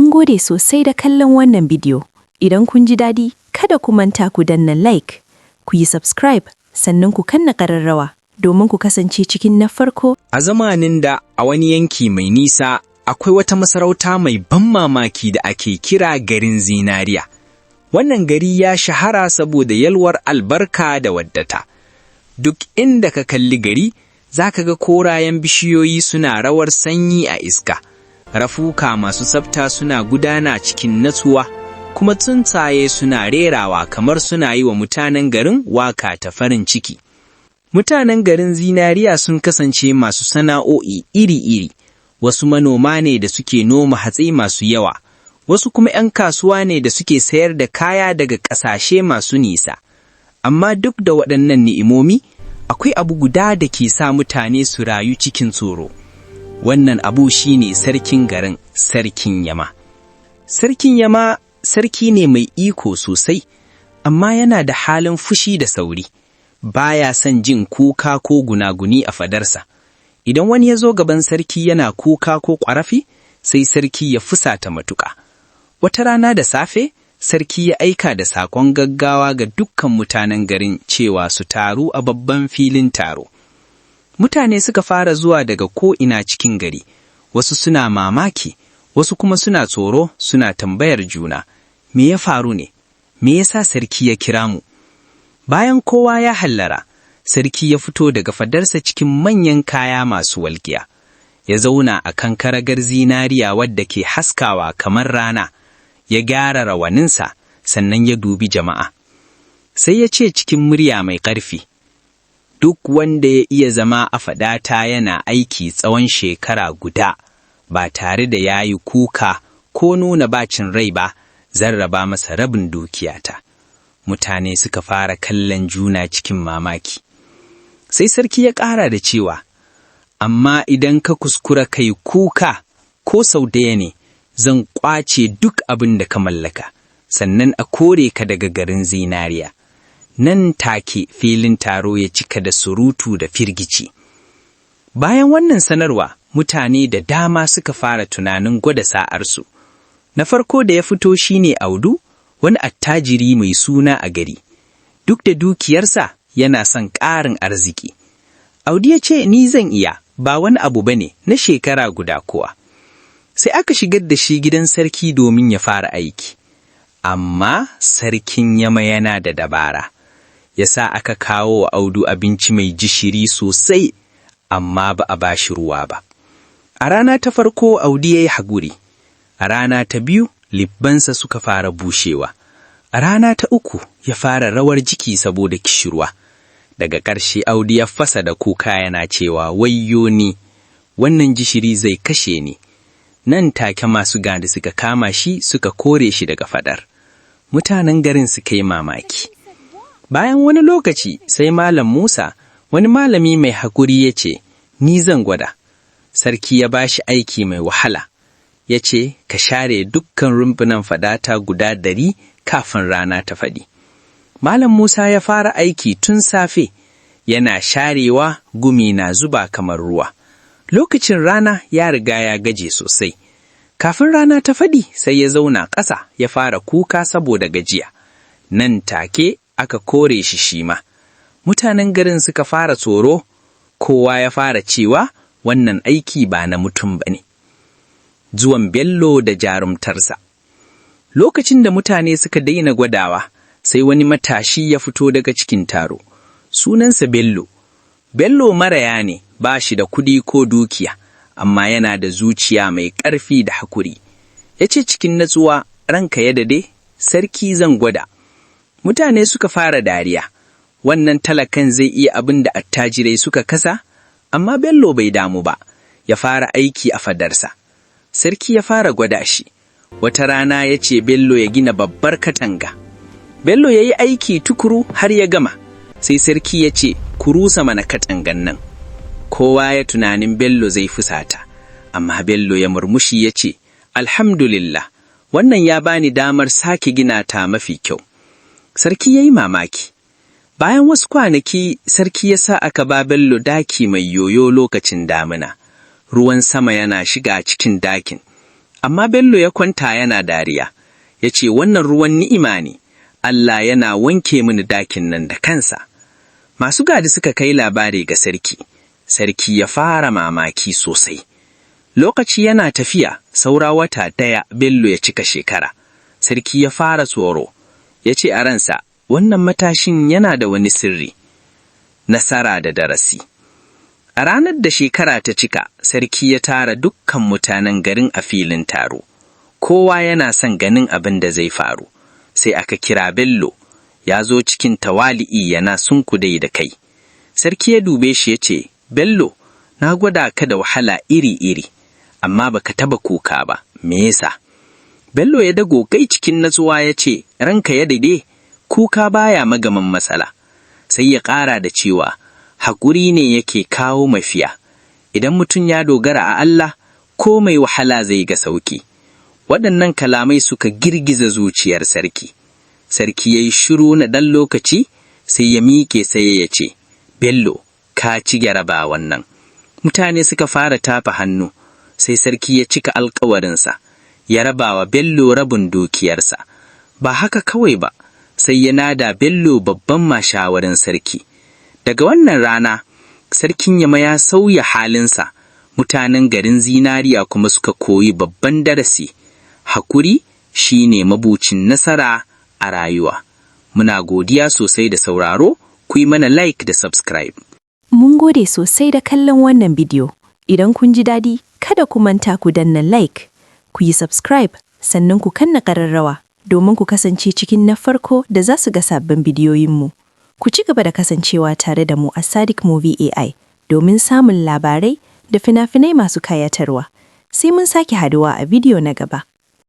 Mun gode sosai da kallon wannan bidiyo. Idan kun ji daɗi, kada ku manta ku danna like, ku yi subscribe, sannan ku kanna ƙararrawa domin ku kasance cikin na farko. A zamanin da a wani yanki mai nisa, akwai wata masarauta mai ban mamaki da ake kira garin zinariya. Wannan gari ya shahara saboda yalwar albarka da waddata. Duk inda ka kalli gari, za ka ga korayen bishiyoyi suna rawar sanyi a iska. Rafuka masu tsafta suna gudana cikin natsuwa, kuma tsuntsaye suna rerawa kamar suna yi wa mutanen garin waka ta farin ciki. Mutanen garin zinariya sun kasance masu sana'o'i iri-iri, wasu manoma ne da suke noma hatsi masu yawa, wasu kuma ‘yan kasuwa ne da suke sayar da kaya daga ƙasashe masu nisa. Amma duk da waɗannan ni'imomi, akwai abu guda da ke sa mutane su rayu cikin tsoro. Wannan abu shine sarkin garin, Sarkin Yama. Sarkin Yama sarki ne mai iko sosai, amma yana da halin fushi da sauri. Baya son jin kuka ko gunaguni a fadarsa. Idan wani ya zo gaban sarki yana kuka ko ƙwarafi, sai sarki ya fusata matuƙa. Wata rana da safe, sarki ya aika da saƙon gaggawa ga dukkan mutanen garin cewa su taru a babban filin taro. Mutane suka fara zuwa daga ko'ina cikin gari, wasu suna mamaki, wasu kuma suna tsoro, suna tambayar juna, me ya faru ne? Me yasa sarki ya kira mu? Bayan kowa ya hallara, sarki ya fito daga fadarsa cikin manyan kaya masu walƙiya. Ya zauna a kan karagar zinariya wadda ke haskawa kamar rana, ya gyara rawaninsa, sannan ya dubi jama'a. Sai ya ce cikin murya mai ƙarfi, duk wanda ya iya zama a fadata yana aiki tsawon shekara guda, ba tare da ya yi kuka ko nuna bacin rai ba, zan raba masa rabin dukiyata. Mutane suka fara kallon juna cikin mamaki. Sai sarki ya ƙara da cewa, amma idan ka kuskura kai kuka ko sau ɗaya ne, zan ƙwace duk abin da ka mallaka, sannan a kore ka daga garin zinariya. Nan take filin taro ya cika da surutu da firgici. Bayan wannan sanarwa, mutane da dama suka fara tunanin gwada sa'arsu. Na farko da ya fito shine Audu, wani attajiri mai suna a gari. Duk da dukiyarsa yana son ƙarin arziki. Audu ya ce, ni zan iya, ba wani abu bane na shekara guda kuwa. Sai aka shigar da shi gidan sarki domin ya fara aiki. Amma sarkin Yama yana da dabara. Ya sa aka kawo wa Audu abinci mai gishiri sosai, amma ba a ba shi ruwa ba. A rana ta farko Audu ya yi haƙuri, a rana ta biyu libbansa suka fara bushewa, a rana ta uku ya fara rawar jiki saboda kishirwa. Daga ƙarshe Audu ya fasa da kuka yana cewa, wayyo ni, wannan gishiri zai kashe ni. Nan take masu gadi suka kama shi suka kore shi daga fadar. Mutanen garin suka yi mamaki. Bayan wani lokaci sai Malam Musa, wani malami mai haƙuri ya ce, ni zan gwada. Sarki ya ba shi aiki mai wahala. Ya ce, ka share dukkan rumfunan fadata guda 100 kafin rana ta faɗi. Malam Musa ya fara aiki tun safe, yana sharewa, gumi na zuba kamar ruwa. Lokacin rana ya riga ya gaje sosai. Kafin rana ta faɗi sai ya zauna ƙasa ya fara kuka saboda gajiya. Nan take aka kore shi ma. Mutanen garin suka fara tsoro, kowa ya fara cewa wannan aiki ba na mutum ba ne. Zuwan Bello da jarumtarsa. Lokacin da mutane suka daina gwadawa, sai wani matashi ya fito daga cikin taro. Sunansa Bello. Bello maraya ne, ba shi da kuɗi ko dukiya, amma yana da zuciya mai ƙarfi da hakuri. Ya ce cikin natsuwa, ranka ya dade, sarki zan gwada. Mutane suka fara dariya. Wannan talakan zai iya abin da attajirai suka kasa, amma Bello bai damu ba, ya fara aiki a fadarsa. Sarki ya fara gwada shi. Wata rana ya ce Bello ya gina babbar katanga. Bello ya yi aiki tukuru har ya gama. Sai sarki ya ce, ku rusa mana katangan nan. Kowa ya tunanin Bello zai fusata, amma Bello ya murmushi ya ce, alhamdulillah, wannan ya bani damar sake gina ta mafi kyau. Sarki ya yi mamaki. Bayan wasu kwanaki, sarki ya sa aka ba Bello daki mai yoyo lokacin damina. Ruwan sama yana shiga cikin dakin. Amma Bello ya kwanta yana dariya, ya ce wannan ruwan ni'ima ne, Allah yana wanke mini dakin nan da kansa. Masu gadi suka kai labari ga sarki, sarki ya fara mamaki sosai. Lokaci yana tafiya, saura wata ɗaya Bello ya cika shekara. Sarki ya fara tsoro, ya ce a ransa, wannan matashin yana da wani sirri, nasara da darasi. A ranar da shekara ta cika, sarki ya tara dukkan mutanen garin a filin taro. Kowa yana son ganin abin da zai faru. Sai aka kira Bello, ya zo cikin tawali'i yana sunkudai da kai. Sarki ya dube shi ya ce, Bello, na gwada ka da wahala iri-iri, amma baka taba kuka ba, me yasa? Bello ya dago kai cikin natsuwa ya ce, ranka ya daidai, kuka baya magaman matsala. Sai ya ƙara da cewa, haƙuri ne yake kawo mafiya. Idan mutum ya dogara a Allah, ko mai wahala zai ga sauki. Waɗannan kalamai suka girgiza zuciyar sarki. Sarki ya yi shiru na ɗan lokaci, sai ya miƙe sai ya ce, Bello, ka ci jaraba wannan. Mutane suka fara tafa hannu, sai sarki ya cika alkawarinsa, ya rabawa Bello rabin dukiyarsa. Ba haka kawai ba, sai ya nada Bello babban mashawarin sarki. Daga wannan rana, sarkin Yama ya sauya halinsa, mutanen garin Zinariya kuma suka koyi babban darasi. Hakuri shi ne mabucin nasara a rayuwa. Muna godiya sosai da sauraro, ku yi mana like da subscribe. Mun gode sosai da kallon wannan bidiyo. Idan kun ji daɗi, kada ku manta ku danna like, ku yi subscribe, sannan ku kanna ƙararrawa domin ku kasance cikin na farko da za su ga sabbin bidiyoyinmu. Ku ci gaba da kasancewa tare da mu a Sadiq Movie AI domin samun labarai da fina-finai masu kayatarwa. Sai mun sake haduwa a bidiyo na gaba.